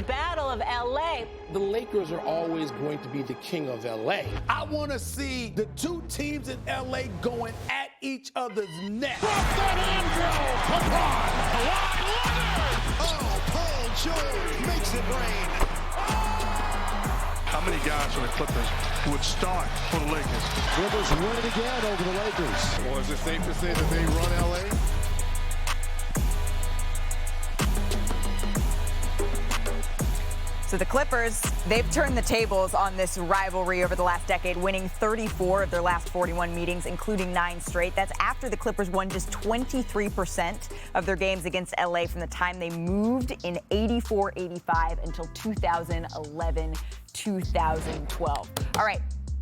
Battle of L.A. The Lakers are always going to be the king of L.A. I want to see the two teams in L.A. going at each other's neck. Come on! Oh, Paul George makes it rain. How many guys from the Clippers would start for the Lakers? Clippers win it again over the Lakers. Or is it safe to say that they run L.A.? So the Clippers, they've turned the tables on this rivalry over the last decade, winning 34 of their last 41 meetings, including 9 straight. That's after the Clippers won just 23% of their games against LA from the time they moved in 84-85 until 2011-2012. All right,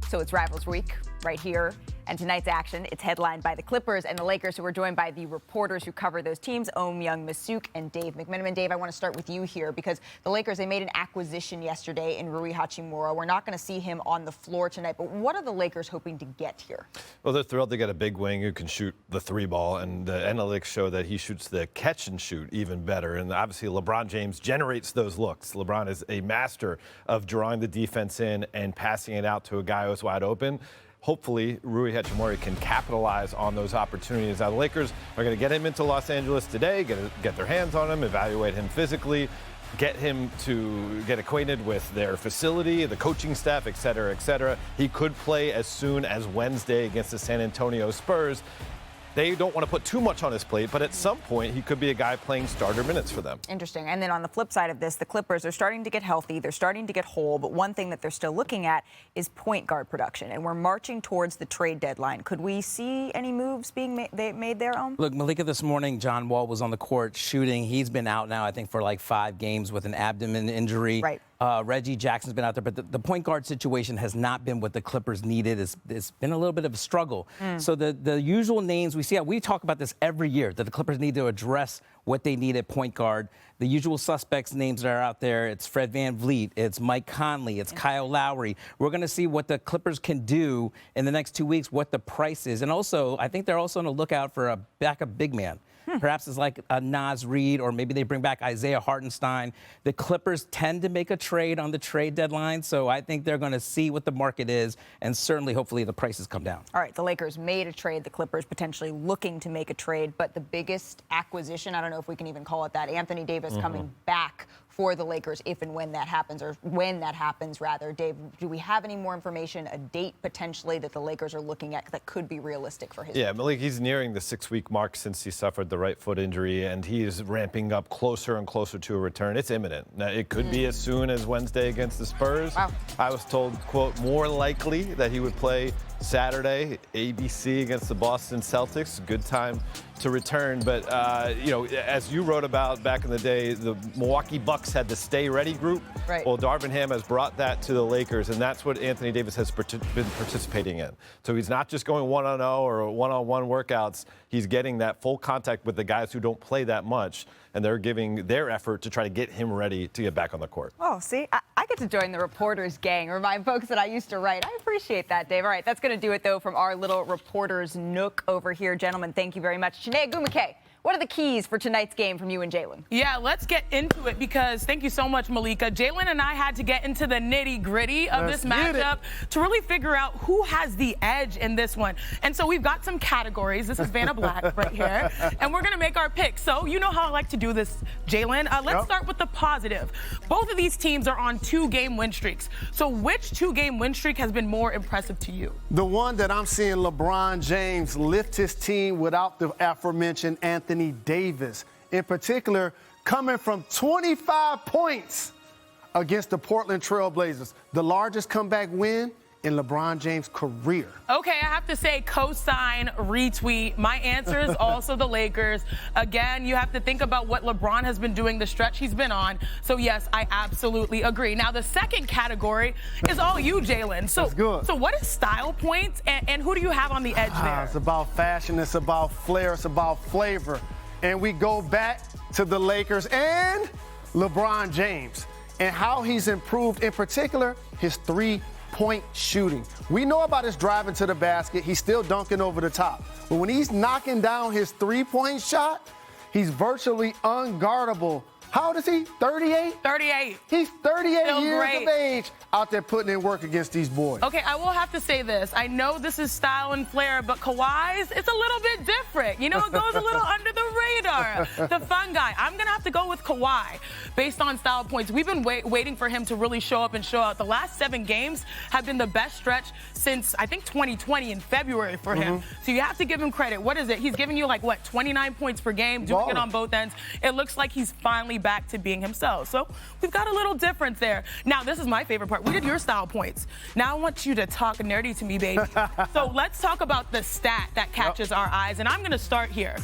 so it's Rivals Week right here. And tonight's action, it's headlined by the Clippers and the Lakers, who are joined by the reporters who cover those teams, Ohm Youngmisuk and Dave McMenamin. Dave, I want to start with you here because the Lakers, they made an acquisition yesterday in Rui Hachimura. We're not going to see him on the floor tonight, but what are the Lakers hoping to get here? Well, they're thrilled to get a big wing who can shoot the 3-ball, and the analytics show that he shoots the catch and shoot even better. And obviously, LeBron James generates those looks. LeBron is a master of drawing the defense in and passing it out to a guy who's wide open. Hopefully, Rui Hachimura can capitalize on those opportunities. Now, the Lakers are going to get him into Los Angeles today, get their hands on him, evaluate him physically, get him to get acquainted with their facility, the coaching staff, et cetera, et cetera. He could play as soon as Wednesday against the San Antonio Spurs. They don't want to put too much on his plate, but at some point, he could be a guy playing starter minutes for them. Interesting. And then on the flip side of this, the Clippers are starting to get healthy. They're starting to get whole. But one thing that they're still looking at is point guard production. And we're marching towards the trade deadline. Could we see any moves being made there, Ohm? Look, Malika, this morning, John Wall was on the court shooting. He's been out now, I think, for like 5 games with an abdomen injury. Right. Reggie Jackson's been out there, but the point guard situation has not been what the Clippers needed. It's been a little bit of a struggle. So the usual names we see, we talk about this every year, that the Clippers need to address what they need at point guard. The usual suspects names that are out there, it's Fred VanVleet, it's Mike Conley, it's Kyle Lowry. We're going to see what the Clippers can do in the next 2 weeks, what the price is. And also, I think they're also on the lookout for a backup big man. Perhaps it's like a Naz Reid, or maybe they bring back Isaiah Hartenstein. The Clippers tend to make a trade on the trade deadline, so I think they're going to see what the market is, and certainly, hopefully, the prices come down. All right, the Lakers made a trade. The Clippers potentially looking to make a trade, but the biggest acquisition, I don't know if we can even call it that, Anthony Davis coming back for the Lakers if and when that happens, or when that happens, rather. Dave, do we have any more information, a date potentially that the Lakers are looking at that could be realistic for his? Yeah, Malik, he's nearing the 6-week mark since he suffered the right foot injury, and he is ramping up closer and closer to a return. It's imminent. Now, it could be as soon as Wednesday against the Spurs. Wow. I was told, quote, more likely that he would play Saturday, ABC against the Boston Celtics. Good time to return. But, as you wrote about back in the day, the Milwaukee Bucks had the Stay Ready group. Right. Well, Darvin Ham has brought that to the Lakers, and that's what Anthony Davis has been participating in. So he's not just going 1-on-0 or one-on-one workouts. He's getting that full contact with the guys who don't play that much, and they're giving their effort to try to get him ready to get back on the court. Oh, see, I get to join the reporters gang, remind folks that I used to write. I appreciate that, Dave. All right, that's going to do it, though, from our little reporters nook over here. Gentlemen, thank you very much. Chiney, Ogwumike, what are the keys for tonight's game from you and Jalen? Yeah, let's get into it because thank you so much, Malika. Jalen and I had to get into the nitty-gritty of this matchup to really figure out who has the edge in this one. And so we've got some categories. This is Vanna Black right here. And we're going to make our picks. So you know how I like to do this, Jalen. Let's start with the positive. Both of these teams are on 2-game win streaks. So which 2-game win streak has been more impressive to you? The one that I'm seeing LeBron James lift his team without the aforementioned Anthony Davis. In particular, coming from 25 points against the Portland Trail Blazers, the largest comeback win in LeBron James' career. Okay, I have to say cosign, retweet. My answer is also the Lakers. Again, you have to think about what LeBron has been doing, the stretch he's been on. So, yes, I absolutely agree. Now, the second category is all you, Jalen. So, that's good. So what is style points, and who do you have on the edge there? It's about fashion. It's about flair. It's about flavor. And we go back to the Lakers and LeBron James and how he's improved, in particular, his three-point shooting. We know about his driving to the basket. He's still dunking over the top. But when he's knocking down his three-point shot, he's virtually unguardable How old is he? 38? 38. He's 38 Still years great. of age out there putting in work against these boys. Okay, I will have to say this. I know this is style and flair, but Kawhi's, it's a little bit different. You know, it goes a little under the radar. The fun guy. I'm going to have to go with Kawhi based on style points. We've been waiting for him to really show up and show out. The last 7 games have been the best stretch since, I think, 2020 in February for him. So you have to give him credit. What is it? He's giving you, like, what, 29 points per game, doing it on both ends. It looks like he's finally back to being himself. So we've got a little difference there. Now, this is my favorite part. We did your style points. Now I want you to talk nerdy to me, baby. So let's talk about the stat that catches our eyes. And I'm going to start here.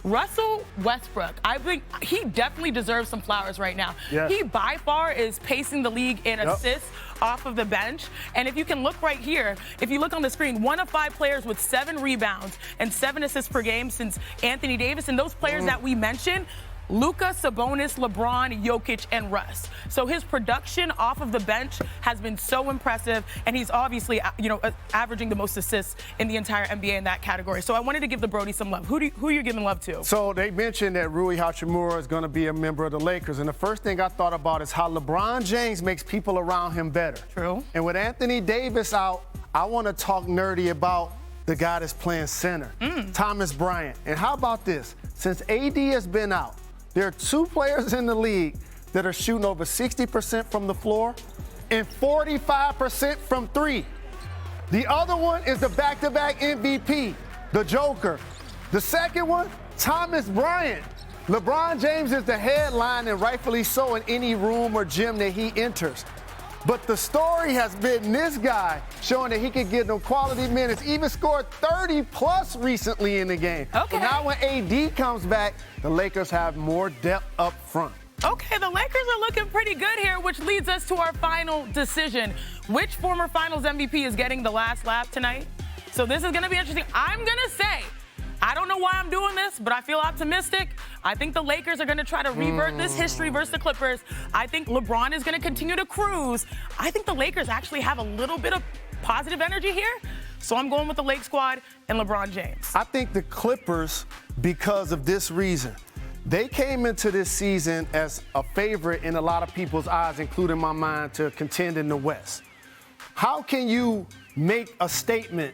Russell Westbrook, I think he definitely deserves some flowers right now. Yes. He by far is pacing the league in assists off of the bench. And if you can look right here, if you look on the screen, 1 of 5 players with 7 rebounds and 7 assists per game since Anthony Davis. And those players that we mentioned, Luka, Sabonis, LeBron, Jokic, and Russ. So his production off of the bench has been so impressive, and he's obviously, averaging the most assists in the entire NBA in that category. So I wanted to give the Brody some love. Who are you giving love to? So they mentioned that Rui Hachimura is going to be a member of the Lakers, and the first thing I thought about is how LeBron James makes people around him better. True. And with Anthony Davis out, I want to talk nerdy about the guy that's playing center, Thomas Bryant. And how about this? Since AD has been out, there are 2 players in the league that are shooting over 60% from the floor and 45% from 3. The other one is the back-to-back MVP, the Joker. The second one, Thomas Bryant. LeBron James is the headline, and rightfully so, in any room or gym that he enters. But the story has been this guy showing that he can get them quality minutes, even scored 30-plus recently in the game. Okay. But now when AD comes back, the Lakers have more depth up front. Okay, the Lakers are looking pretty good here, which leads us to our final decision. Which former Finals MVP is getting the last laugh tonight? So this is going to be interesting. I'm going to say, I don't know why I'm doing this, but I feel optimistic. I think the Lakers are going to try to revert this history versus the Clippers. I think LeBron is going to continue to cruise. I think the Lakers actually have a little bit of positive energy here. So I'm going with the Lake squad and LeBron James. I think the Clippers, because of this reason, they came into this season as a favorite in a lot of people's eyes, including my mind, to contend in the West. How can you make a statement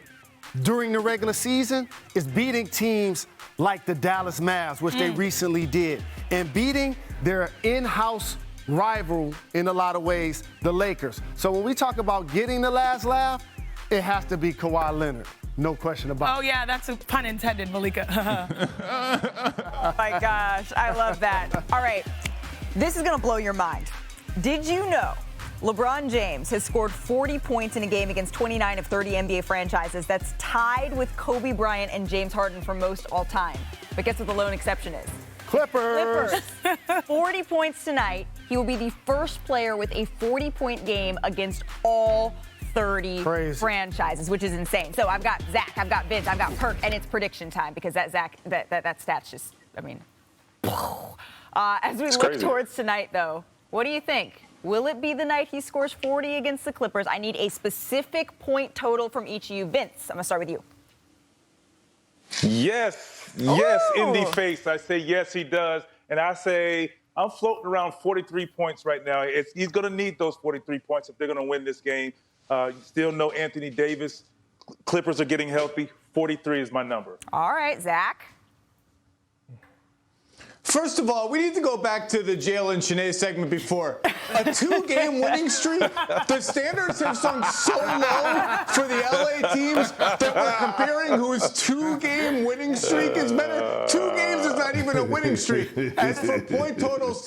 during the regular season? Is beating teams like the Dallas Mavs, which they recently did, and beating their in-house rival in a lot of ways, the Lakers. So when we talk about getting the last laugh, it has to be Kawhi Leonard. No question about it. Oh, yeah, that's a pun intended, Malika. Oh, my gosh. I love that. All right. This is going to blow your mind. Did you know LeBron James has scored 40 points in a game against 29 of 30 NBA franchises? That's tied with Kobe Bryant and James Harden for most all time. But guess what the lone exception is? Clippers. 40 points tonight. He will be the first player with a 40-point game against all 30 franchises, which is insane. So I've got Zach, I've got Vince, I've got Perk, and it's prediction time because that stat's just, I mean. As we look towards tonight, though, what do you think? Will it be the night he scores 40 against the Clippers? I need a specific point total from each of you. Vince, I'm going to start with you. Yes, in the face. I say yes, he does. And I say I'm floating around 43 points right now. He's going to need those 43 points if they're going to win this game. You still know Anthony Davis. Clippers are getting healthy. 43 is my number. All right, Zach. First of all, we need to go back to the Jalen Chiney segment before. A 2-game winning streak? The standards have sunk so low for the LA teams that we're comparing whose 2-game winning streak is better. 2 games is not even a winning streak. As for point totals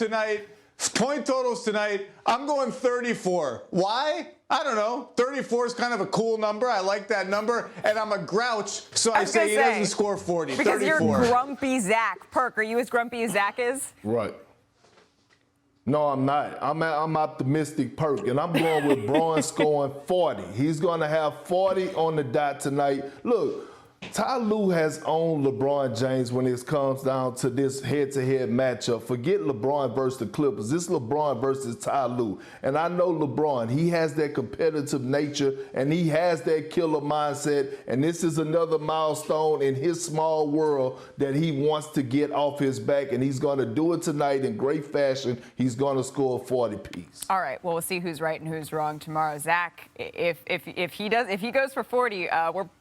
tonight, I'm going 34. Why? I don't know. 34 is kind of a cool number. I like that number. And I'm a grouch, so I say he doesn't score 40. Because 34. You're grumpy Zach. Perk, are you as grumpy as Zach is? Right. No, I'm not. I'm optimistic Perk, and I'm going with Braun scoring 40. He's going to have 40 on the dot tonight. Look, Ty Lue has owned LeBron James when it comes down to this head-to-head matchup. Forget LeBron versus the Clippers. This is LeBron versus Ty Lue. And I know LeBron, he has that competitive nature and he has that killer mindset. And this is another milestone in his small world that he wants to get off his back. And he's going to do it tonight in great fashion. He's going to score 40 piece. All right. Well, we'll see who's right and who's wrong tomorrow. Zach, if he goes for 40,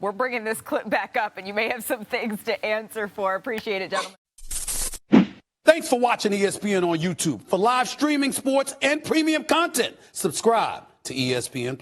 we're bringing this clip back up, and you may have some things to answer for. Appreciate it, gentlemen. Thanks for watching ESPN on YouTube. For live streaming, sports, and premium content, subscribe to ESPN+.